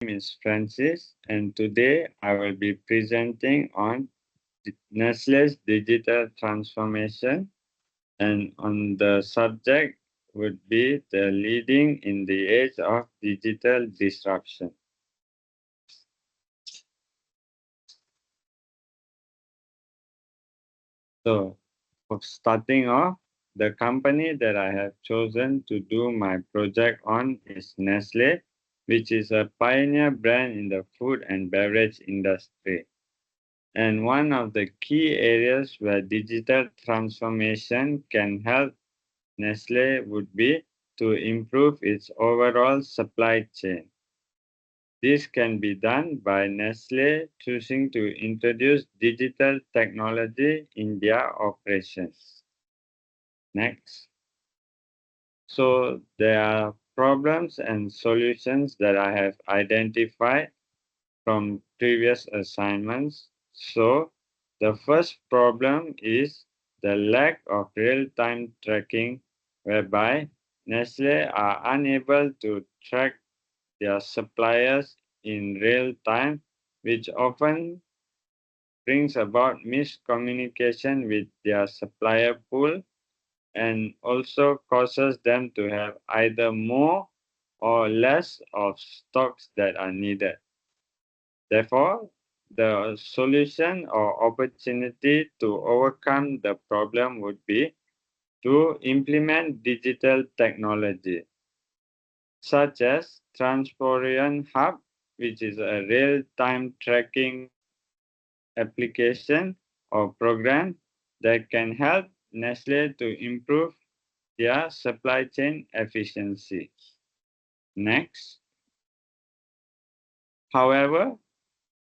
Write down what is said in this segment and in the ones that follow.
is Francis, and today I will be presenting on Nestle's digital transformation, and on the subject would be the leading in the age of digital disruption. So, for starting off, the company that I have chosen to do my project on is Nestle, which is a pioneer brand in the food and beverage industry. And one of the key areas where digital transformation can help Nestle would be to improve its overall supply chain. This can be done by Nestle choosing to introduce digital technology in their operations. Next. So there are problems and solutions that I have identified from previous assignments. So the first problem is the lack of real-time tracking, whereby Nestle are unable to track their suppliers in real time, which often brings about miscommunication with their supplier pool and also causes them to have either more or less of stocks that are needed. Therefore, the solution or opportunity to overcome the problem would be to implement digital technology, such as Transporion Hub, which is a real-time tracking application or program that can help Nestle to improve their supply chain efficiency. Next, however,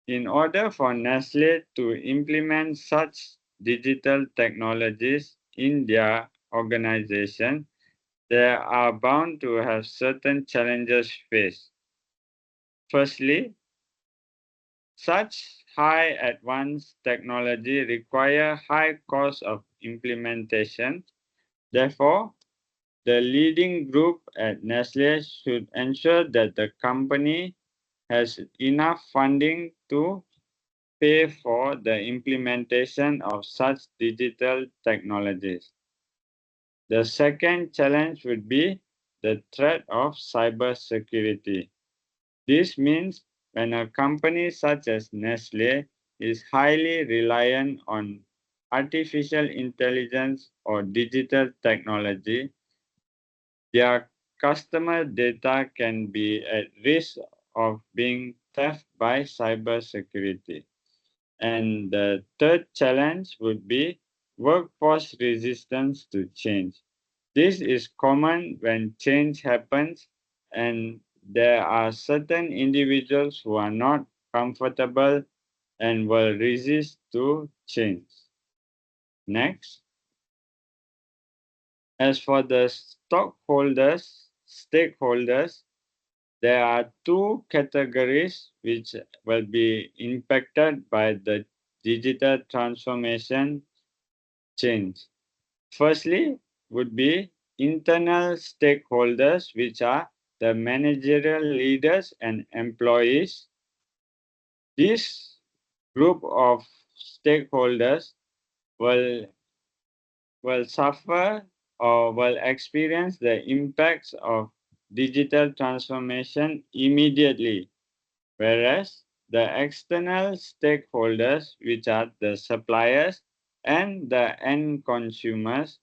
in order for Nestle to implement such digital technologies in their organization, they are bound to have certain challenges faced. Firstly, such high advanced technology require high cost of implementation. Therefore, the leading group at Nestle should ensure that the company has enough funding to pay for the implementation of such digital technologies. The second challenge would be the threat of cybersecurity. This means when a company such as Nestle is highly reliant on artificial intelligence or digital technology, their customer data can be at risk of being theft by cybersecurity. And the third challenge would be workforce resistance to change. This is common when change happens and there are certain individuals who are not comfortable and will resist to change. Next, as for the stakeholders, there are two categories which will be impacted by the digital transformation change. Firstly, would be internal stakeholders, which are the managerial leaders and employees. This group of stakeholders will, will suffer or will experience the impacts of digital transformation immediately, whereas the external stakeholders, which are the suppliers and the end consumers,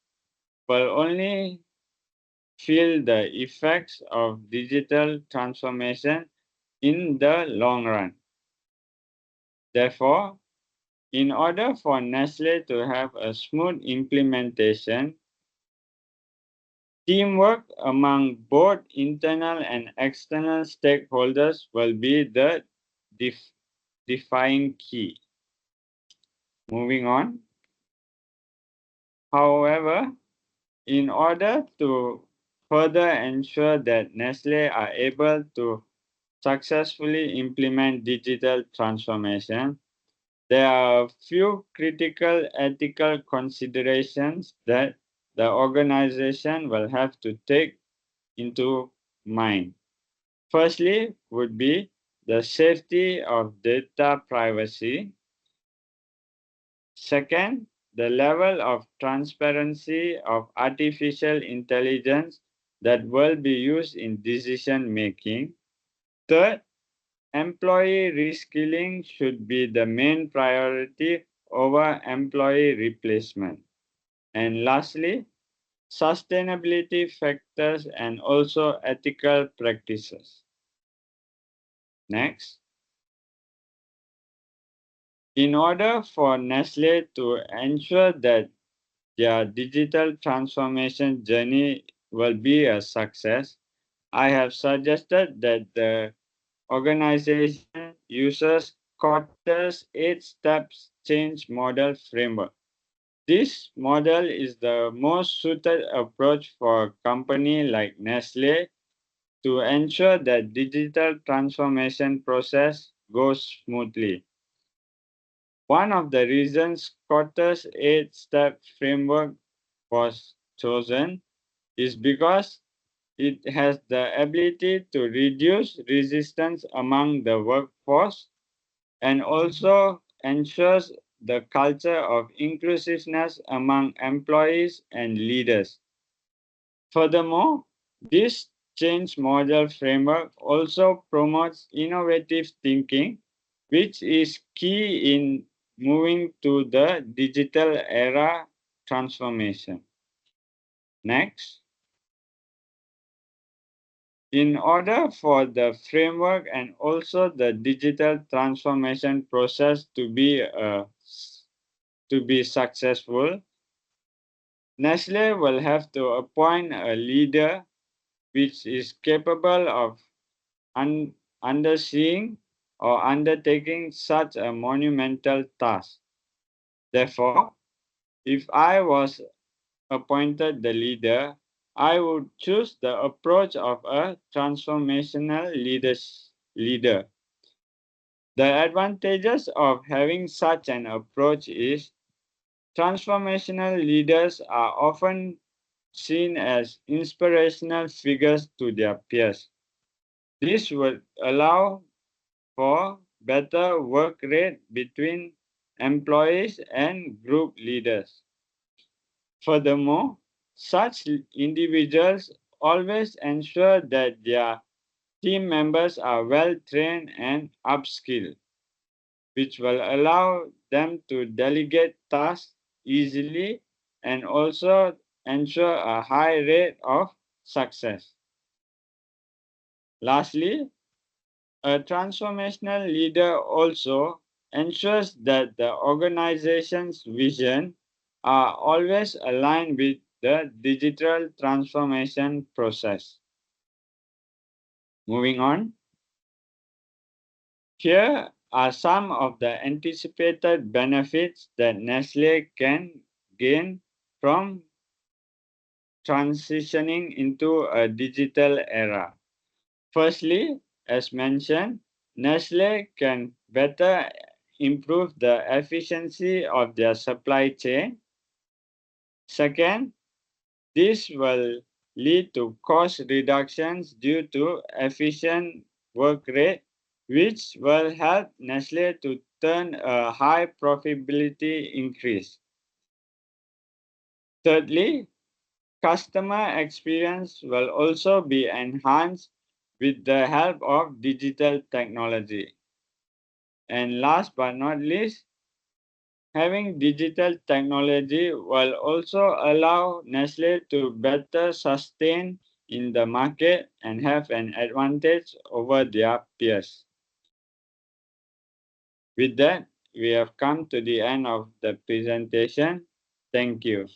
will only feel the effects of digital transformation in the long run. Therefore, in order for Nestle to have a smooth implementation, teamwork among both internal and external stakeholders will be the defining key. Moving on. However, in order to further ensure that Nestle are able to successfully implement digital transformation, there are a few critical ethical considerations that the organization will have to take into mind. Firstly, would be the safety of data privacy. Second, the level of transparency of artificial intelligence that will be used in decision making. Third, employee reskilling should be the main priority over employee replacement. And lastly, sustainability factors and also ethical practices. Next, in order for Nestle to ensure that their digital transformation journey will be a success, I have suggested that the organization uses Quarter's 8 steps change model framework. This model is the most suited approach for a company like Nestle to ensure that digital transformation process goes smoothly. One of the reasons Kotter's 8-step framework was chosen is because it has the ability to reduce resistance among the workforce and also ensures the culture of inclusiveness among employees and leaders. Furthermore, this change model framework also promotes innovative thinking, which is key in moving to the digital era transformation. Next, in order for the framework and also the digital transformation process to be successful, Nestle will have to appoint a leader which is capable of underseeing or undertaking such a monumental task. Therefore, if I was appointed the leader, I would choose the approach of a transformational leader. The advantages of having such an approach is transformational leaders are often seen as inspirational figures to their peers. This would allow for better work rate between employees and group leaders. Furthermore, such individuals always ensure that their team members are well trained and upskilled, which will allow them to delegate tasks easily and also ensure a high rate of success. Lastly, a transformational leader also ensures that the organization's vision are always aligned with the digital transformation process. Moving on, here are some of the anticipated benefits that Nestle can gain from transitioning into a digital era. Firstly, as mentioned, Nestle can better improve the efficiency of their supply chain. Second, this will lead to cost reductions due to efficient work rate, which will help Nestle to turn a high profitability increase. Thirdly, customer experience will also be enhanced with the help of digital technology. And last but not least, having digital technology will also allow Nestle to better sustain in the market and have an advantage over their peers. With that, we have come to the end of the presentation. Thank you.